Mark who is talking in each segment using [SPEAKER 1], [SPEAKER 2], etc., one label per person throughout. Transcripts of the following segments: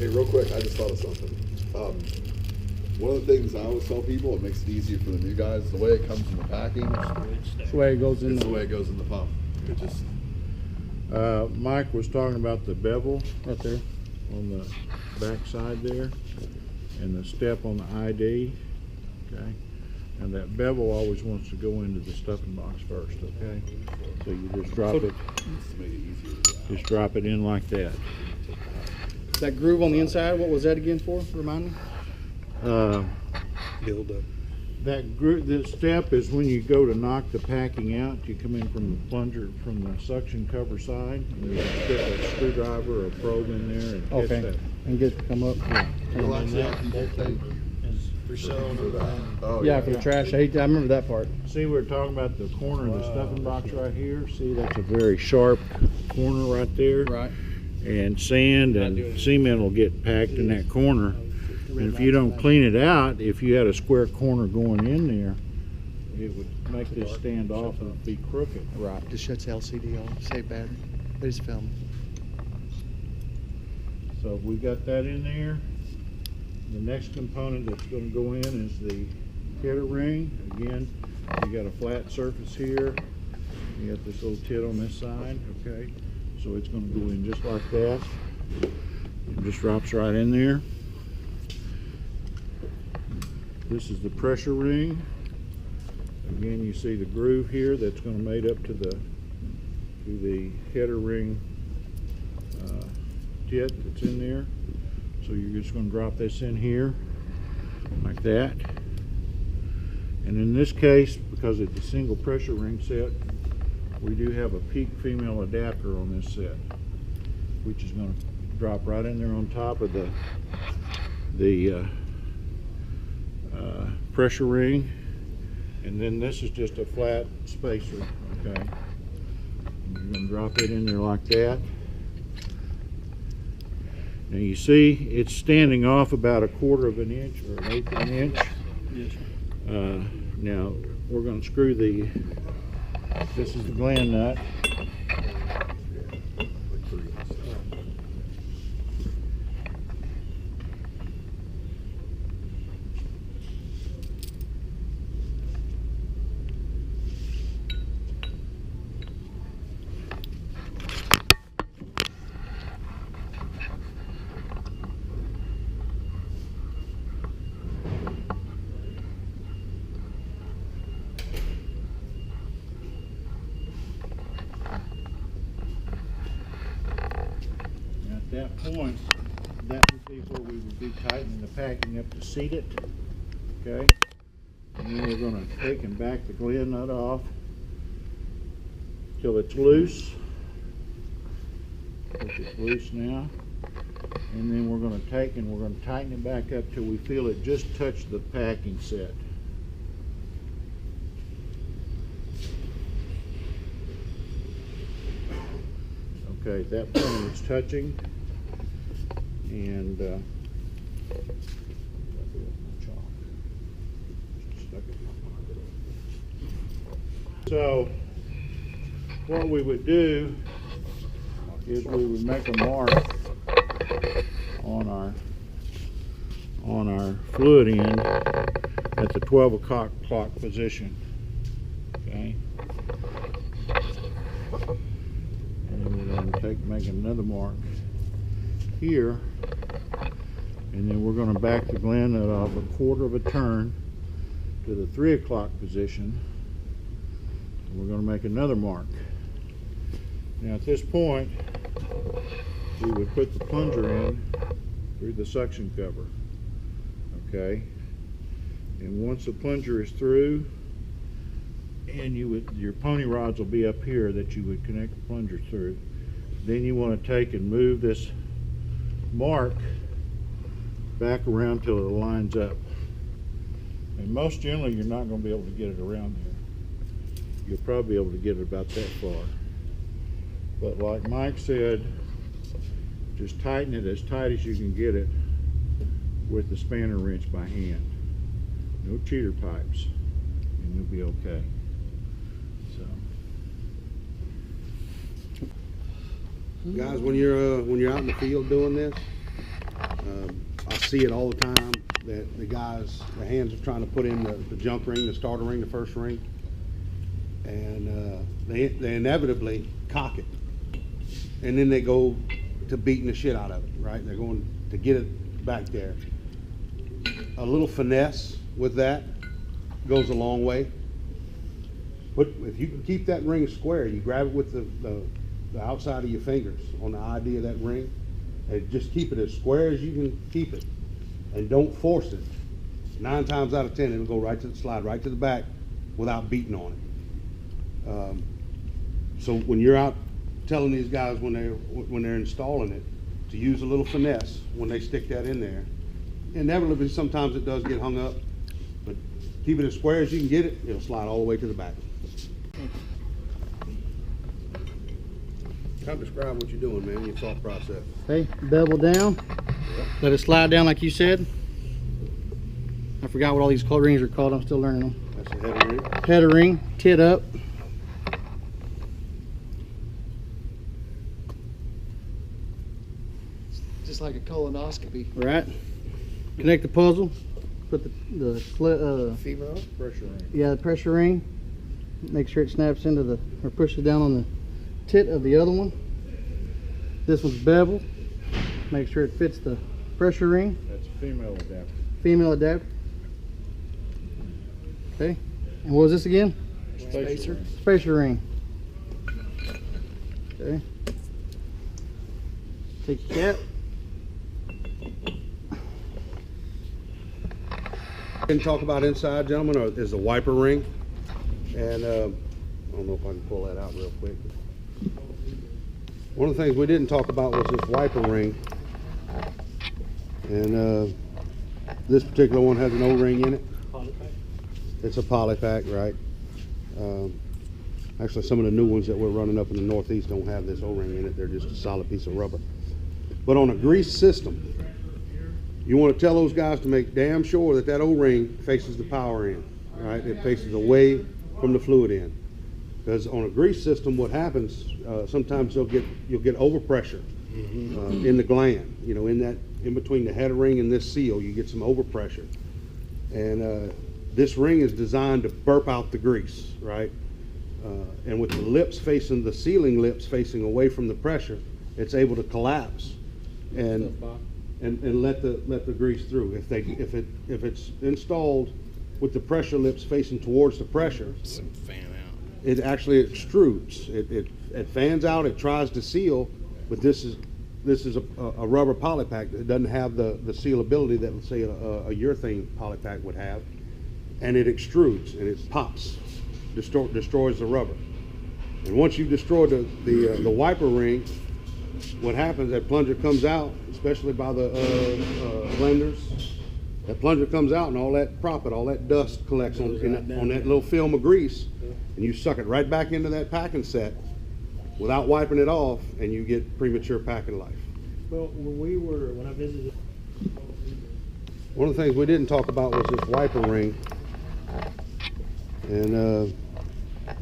[SPEAKER 1] Hey, real quick, I just thought of something. One of the things I always tell people, it makes it easier for the new guys, the way it comes in the packing,
[SPEAKER 2] That's the way it goes in.
[SPEAKER 1] it's the way it goes in the pump. It just,
[SPEAKER 3] Mike was talking about the bevel right there on the back side there and the step on the ID, okay? And that bevel always wants to go into the stuffing box first, okay? So you just drop it,
[SPEAKER 1] to make it easier.
[SPEAKER 3] just drop it in like that.
[SPEAKER 2] That groove on the inside, what was that again for? Remind me?
[SPEAKER 4] Build up.
[SPEAKER 3] This step is when you go to knock the packing out. You come in from the plunger, from the suction cover side, and you stick a screwdriver or a probe in there and catch that.
[SPEAKER 2] And get come up. Yeah,
[SPEAKER 1] You'll actually have people take for that. Oh,
[SPEAKER 2] yeah, for the trash. I remember that part.
[SPEAKER 3] See, we're talking about the corner of the stuffing box right here. See, that's a very sharp corner right there.
[SPEAKER 2] Right.
[SPEAKER 3] And sand and cement will get packed in that corner. And if you don't clean it out, if you had a square corner going in there, it would make this stand off and be crooked.
[SPEAKER 2] Right.
[SPEAKER 5] Just shuts the LCD off, save battery. They just film.
[SPEAKER 3] So we got that in there. The next component that's going to go in is the header ring. Again, you got a flat surface here. You got this little tit on this side, okay? So it's going to go in just like that. It just drops right in there. This is the pressure ring. Again, you see the groove here that's going to mate up to the header ring tit that's in there. So you're just going to drop this in here like that. And in this case, because it's a single pressure ring set, we do have a peak female adapter on this set, which is going to drop right in there on top of the pressure ring. And then this is just a flat spacer, okay? And you're going to drop it in there like that. Now you see it's standing off about 1/4 of an inch or 1/8 of an inch.
[SPEAKER 2] Yes, sir.
[SPEAKER 3] Now we're going to screw this is the gland nut. At that point, that would be where we would be tightening the packing up to seat it, okay? And then we're going to take and back the gland nut off till it's loose, which is loose now. And then we're going to take and we're going to tighten it back up till we feel it just touch the packing set. Okay, at that point it's touching, and so what we would do is we would make a mark on our fluid end at the 12 o'clock position, okay? Make another mark here, and then we're going to back the gland nut off 1/4 of a turn to the 3 o'clock position, and we're going to make another mark. Now at this point we would put the plunger in through the suction cover, okay? And once the plunger is through, and your pony rods will be up here that you would connect the plunger through. Then you want to take and move this mark back around till it lines up. And most generally you're not going to be able to get it around there. You'll probably be able to get it about that far. But like Mike said, just tighten it as tight as you can get it with the spanner wrench by hand. No cheater pipes, and you'll be okay.
[SPEAKER 4] Guys, when you're out in the field doing this, I see it all the time, that the guys, their hands are trying to put in the junk ring, the starter ring, the first ring, and they inevitably cock it. And then they go to beating the shit out of it, right? They're going to get it back there. A little finesse with that goes a long way. But if you can keep that ring square, you grab it with the outside of your fingers on the ID of that ring, and just keep it as square as you can keep it, and don't force it. 9 times out of 10, it'll go right to the slide, right to the back, without beating on it. So when you're out telling these guys when they're installing it to use a little finesse when they stick that in there, inevitably sometimes it does get hung up, but keep it as square as you can get it, it'll slide all the way to the back. Kind of describe what you're doing, man, your thought process.
[SPEAKER 2] Okay, bevel down. Let it slide down like you said. I forgot what all these rings are called. I'm still learning them.
[SPEAKER 4] That's a header ring.
[SPEAKER 2] Header ring, tit up.
[SPEAKER 5] Just like a colonoscopy.
[SPEAKER 2] Right. Connect the puzzle. Put the
[SPEAKER 5] Fever on?
[SPEAKER 3] Pressure ring.
[SPEAKER 2] yeah, the pressure ring. Make sure it snaps into the, or pushes down on the tit of the other one. This one's bevel. Make sure it fits the pressure ring.
[SPEAKER 3] That's a female adapter.
[SPEAKER 2] Female adapter. Okay. And what was this again?
[SPEAKER 5] Spacer.
[SPEAKER 2] Spacer ring. Okay. Take your cap.
[SPEAKER 4] Didn't talk about inside, gentlemen, is the wiper ring. And I don't know if I can pull that out real quick. One of the things we didn't talk about was this wiper ring. And this particular one has an O-ring in it. It's a polypack, right? Actually, some of the new ones that we're running up in the Northeast don't have this O-ring in it. They're just a solid piece of rubber. But on a grease system, you want to tell those guys to make damn sure that that O-ring faces the power end, right? It faces away from the fluid end. Because on a grease system, what happens, sometimes you'll get overpressure in the gland. You know, in between the header ring and this seal, you get some overpressure. And this ring is designed to burp out the grease, right? And with the lips facing, the sealing lips facing away from the pressure, it's able to collapse and let the grease through. If it's installed with the pressure lips facing towards the pressure, it actually extrudes. It fans out. It tries to seal, but this is a rubber polypack that doesn't have the sealability that, let's say, a urethane polypack would have, and it extrudes and it pops, destroys the rubber. And once you destroy the wiper ring, what happens? That plunger comes out, especially by the blenders. That plunger comes out, and all that proppant, all that dust collects on that little film of grease, and you suck it right back into that packing set without wiping it off, and you get premature packing life.
[SPEAKER 6] Well, when I visited,
[SPEAKER 4] one of the things we didn't talk about was this wiper ring, and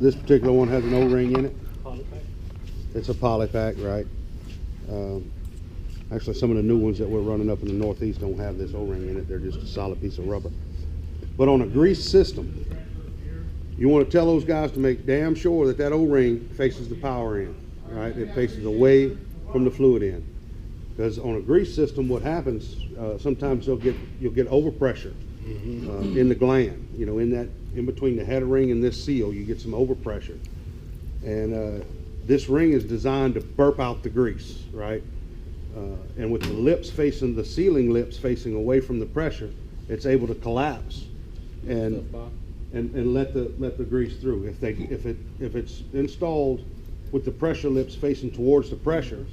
[SPEAKER 4] this particular one has an O-ring in it. It's a polypack, right? Actually, some of the new ones that we're running up in the Northeast don't have this O-ring in it. They're just a solid piece of rubber. But on a grease system, you want to tell those guys to make damn sure that that O-ring faces the power end, right? It faces away from the fluid end. Because on a grease system, what happens, sometimes you'll get overpressure in the gland. You know, in between the header ring and this seal, you get some overpressure. And this ring is designed to burp out the grease, right? And with the lips facing, the sealing lips facing away from the pressure, it's able to collapse and let the grease through. If it's installed with the pressure lips facing towards the pressure,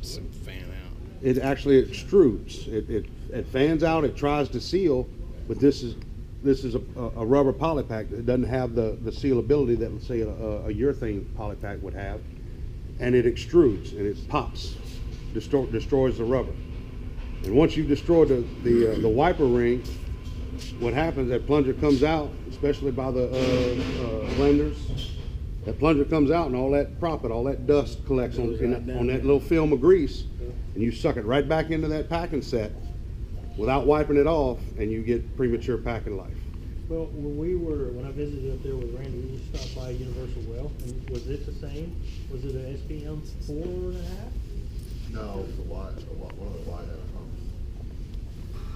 [SPEAKER 4] it actually extrudes. It fans out. It tries to seal, but this is a rubber polypack that doesn't have the sealability that, let's say, a urethane polypack would have, and it extrudes and it pops, destroys the rubber. And once you destroy the wiper ring, what happens? That plunger comes out, especially by the blenders. That plunger comes out, and all that proppant, all that dust collects on that little film of grease, and you suck it right back into that packing set without wiping it off, and you get premature packing life.
[SPEAKER 6] Well, when I visited up there with Randy, we just stopped by Universal Well, and was it the same? Was it an SPM 4.5?
[SPEAKER 1] No, the wide, one of the wide pumps.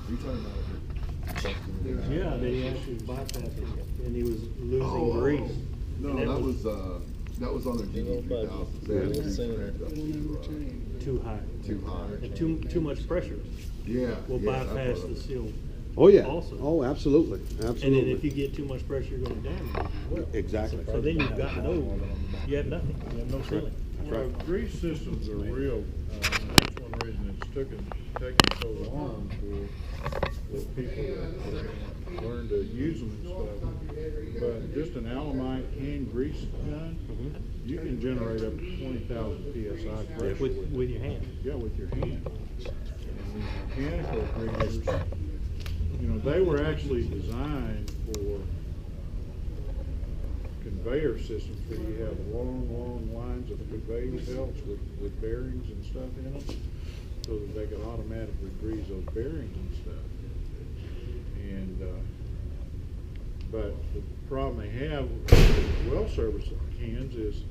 [SPEAKER 1] Are you talking about something?
[SPEAKER 6] Yeah, that he actually bypassed it, and he was losing
[SPEAKER 1] Oh,
[SPEAKER 6] grease.
[SPEAKER 1] No,
[SPEAKER 6] And
[SPEAKER 1] that was on their DD3000. They had these cranked up
[SPEAKER 6] Too high.
[SPEAKER 1] too high.
[SPEAKER 6] And too much pressure
[SPEAKER 1] Yeah.
[SPEAKER 6] will
[SPEAKER 1] yeah,
[SPEAKER 6] bypass
[SPEAKER 1] that's
[SPEAKER 6] the
[SPEAKER 1] what
[SPEAKER 6] seal.
[SPEAKER 4] Oh, yeah.
[SPEAKER 6] Also.
[SPEAKER 4] Oh, absolutely,
[SPEAKER 6] And then
[SPEAKER 4] absolutely.
[SPEAKER 6] if you get too much pressure, you're gonna damage it as well.
[SPEAKER 4] Exactly.
[SPEAKER 6] So then you've got you have nothing, you have no sealing.
[SPEAKER 3] Well, grease systems are real, that's one reason it's taking so long for people to learn to use them and stuff. But just an Alamite hand grease gun, you can generate up to 20,000 PSI pressure.
[SPEAKER 6] With your hand.
[SPEAKER 3] Yeah, with your hand. And these mechanical greasers, you know, they were actually designed for conveyor systems where you have long lines of conveyor belts with bearings and stuff in them, so that they could automatically grease those bearings and stuff. And but the problem they have with well service hands is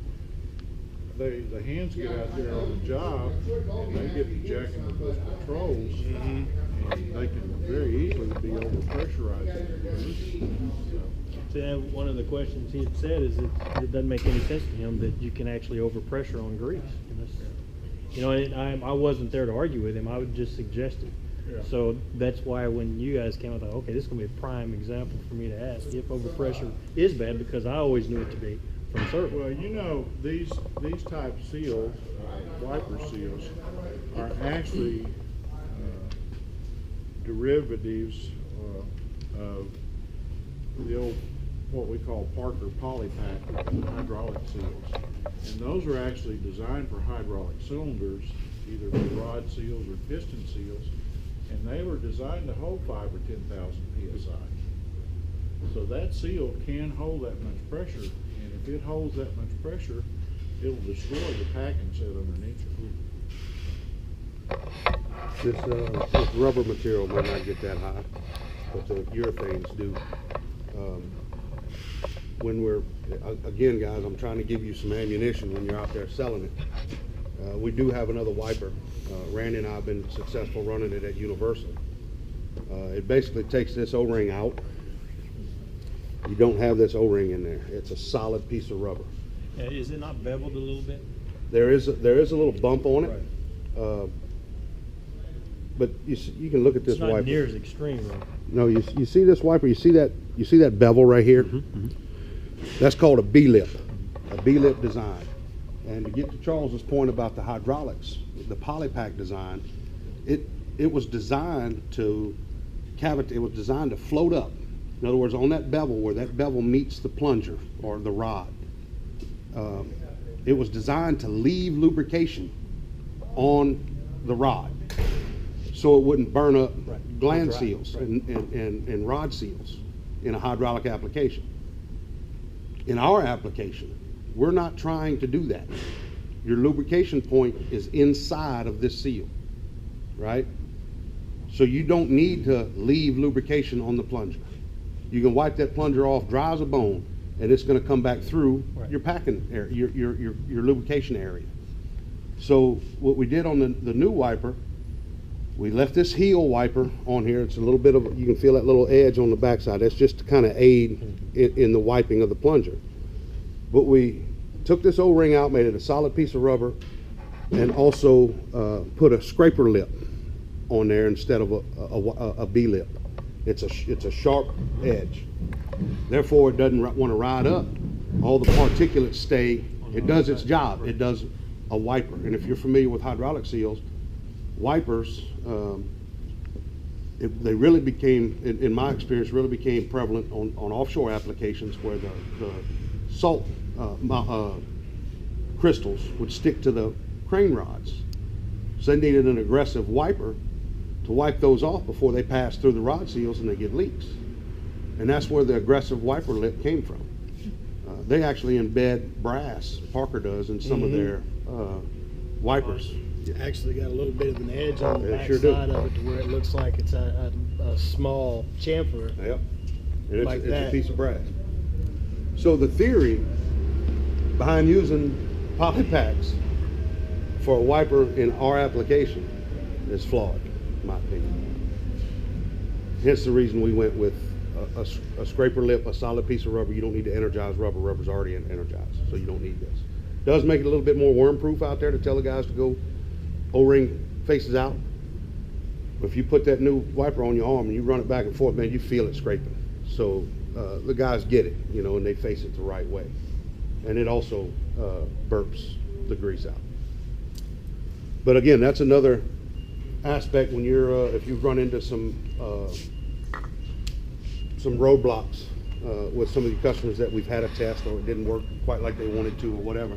[SPEAKER 3] the hands get out there on the job and they get to jacking with those controls, and they can very easily be overpressurized.
[SPEAKER 6] So one of the questions he had said is that it doesn't make any sense to him that you can actually overpressure on grease. And that's, you know, and I wasn't there to argue with him. I would just suggest it.
[SPEAKER 3] Yeah.
[SPEAKER 6] So that's why when you guys came out, I thought, okay, this is going to be a prime example for me to ask if overpressure is bad, because I always knew it to be from service.
[SPEAKER 3] Well, you know, these type seals, wiper seals, are actually derivatives of the old, what we call Parker polypack hydraulic seals. And those are actually designed for hydraulic cylinders, either for rod seals or piston seals. And they were designed to hold 5 or 10,000 PSI. So that seal can hold that much pressure, and if it holds that much pressure, it'll destroy the packing set underneath it.
[SPEAKER 4] This rubber material may not get that high, but the urethanes do. When we're, again, guys, I'm trying to give you some ammunition when you're out there selling it. We do have another wiper. Randy and I have been successful running it at Universal. It basically takes this O-ring out. You don't have this O-ring in there. It's a solid piece of rubber.
[SPEAKER 6] Is it not beveled a little bit?
[SPEAKER 4] There is a little bump on it. But you can look at this
[SPEAKER 6] It's not
[SPEAKER 4] wiper.
[SPEAKER 6] near as extreme, though.
[SPEAKER 4] No, you see this wiper? You see that bevel right here? That's called a B-lip design. And to get to Charles's point about the hydraulics, the polypack design, it was designed to it was designed to float up. In other words, on that bevel, where that bevel meets the plunger or the rod, it was designed to leave lubrication on the rod, so it wouldn't burn up gland seals and rod seals in a hydraulic application. In our application, we're not trying to do that. Your lubrication point is inside of this seal, right? So you don't need to leave lubrication on the plunger. You can wipe that plunger off dry as a bone, and it's going to come back through your packing area, your lubrication area. So what we did on the new wiper, we left this heel wiper on here. It's a little bit of, you can feel that little edge on the backside. That's just to kind of aid in the wiping of the plunger. But we took this O-ring out, made it a solid piece of rubber, and also put a scraper lip on there instead of a B-lip. It's a sharp edge. Therefore, it doesn't want to ride up. All the particulates stay. It does its job. It does a wiper. And if you're familiar with hydraulic seals, wipers, they really became, in my experience, really became prevalent on offshore applications where the salt crystals would stick to the crane rods. So they needed an aggressive wiper to wipe those off before they pass through the rod seals and they get leaks. And that's where the aggressive wiper lip came from. They actually embed brass, Parker does, in some of their wipers.
[SPEAKER 7] actually got a little bit of an edge on the
[SPEAKER 4] They
[SPEAKER 7] back
[SPEAKER 4] sure do.
[SPEAKER 7] side of it to where it looks like it's a small chamfer.
[SPEAKER 4] Yep. And
[SPEAKER 7] Like
[SPEAKER 4] it's a
[SPEAKER 7] that.
[SPEAKER 4] piece of brass. So the theory behind using poly packs for a wiper in our application is flawed, in my opinion. Hence the reason we went with a scraper lip, a solid piece of rubber. You don't need to energize rubber. Rubber's already energized, so you don't need this. Does make it a little bit more worm proof out there to tell the guys to go O-ring faces out. But if you put that new wiper on your arm and you run it back and forth, man, you feel it scraping. So the guys get it, you know, and they face it the right way. And it also burps the grease out. But again, that's another aspect when you're, if you run into some roadblocks with some of the customers that we've had a test or it didn't work quite like they wanted to or whatever,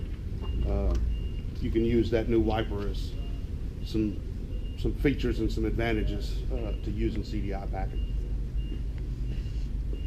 [SPEAKER 4] you can use that new wiper as some features and some advantages to using CDI packing.